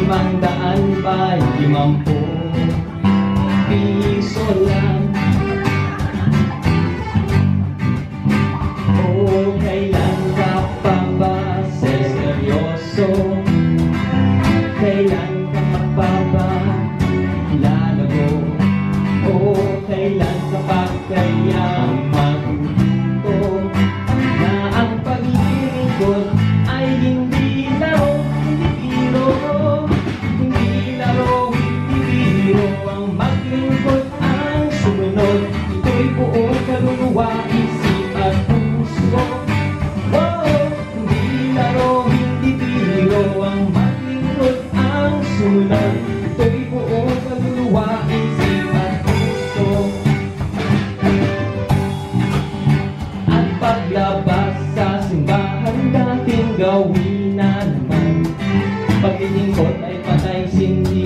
500 ba, 50 piso lang. O kailan ka pa ba seryoso? Kailan ka pa ba lalago? O kailan ka pa kaya matuto na ang paglilingkod ay hindi laro, hindi biro? Hindi laro, hindi biro ang maglingkod, ang sumunod. Ito'y buong kaluluwa, isip at puso. Oh, hindi laro, hindi biro ang maglingkod, ang sumunod. Ito'y buong kaluluwa, isip at puso. At paglabas sa simbahan, dating gawin na naman. Paglilingkod ay patay sindi,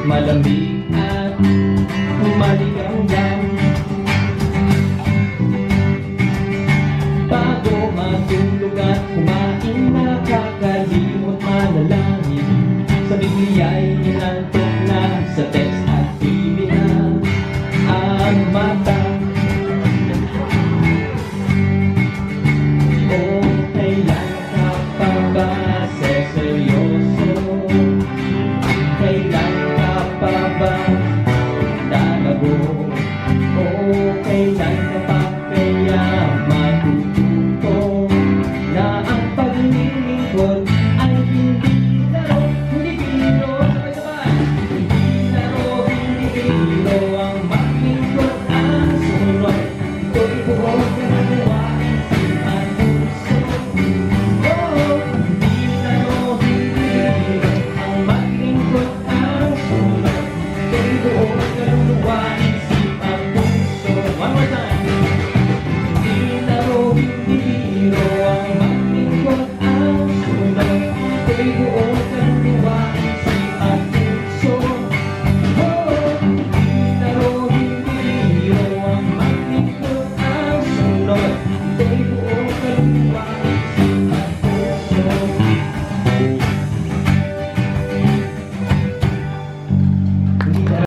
malamig at maligam-gam. Bago matulog at kumain, nakakalimot manalangin. Sa Biblia'y inantok na, sa text at TV na ang mata. O kailan ka pa ba seryoso? Kailan ka pa ba lalago? O kailan ka pa kaya matututo na ang paglilingkod ay hindi laro, hindi biro? Sabay-sabay! Hindi laro, hindi biro ang maglingkod, ang sumunod. Ito'y buong kaluluwa, isip at puso. Oh, hindi laro, hindi biro ang maglingkod, ang sumunod. Ito'y buong kaluluwa, isip at puso. One more time! Hindi laro, hindi biro ang maglingkod, ang sumunod. Ito'y buong kaluluwa,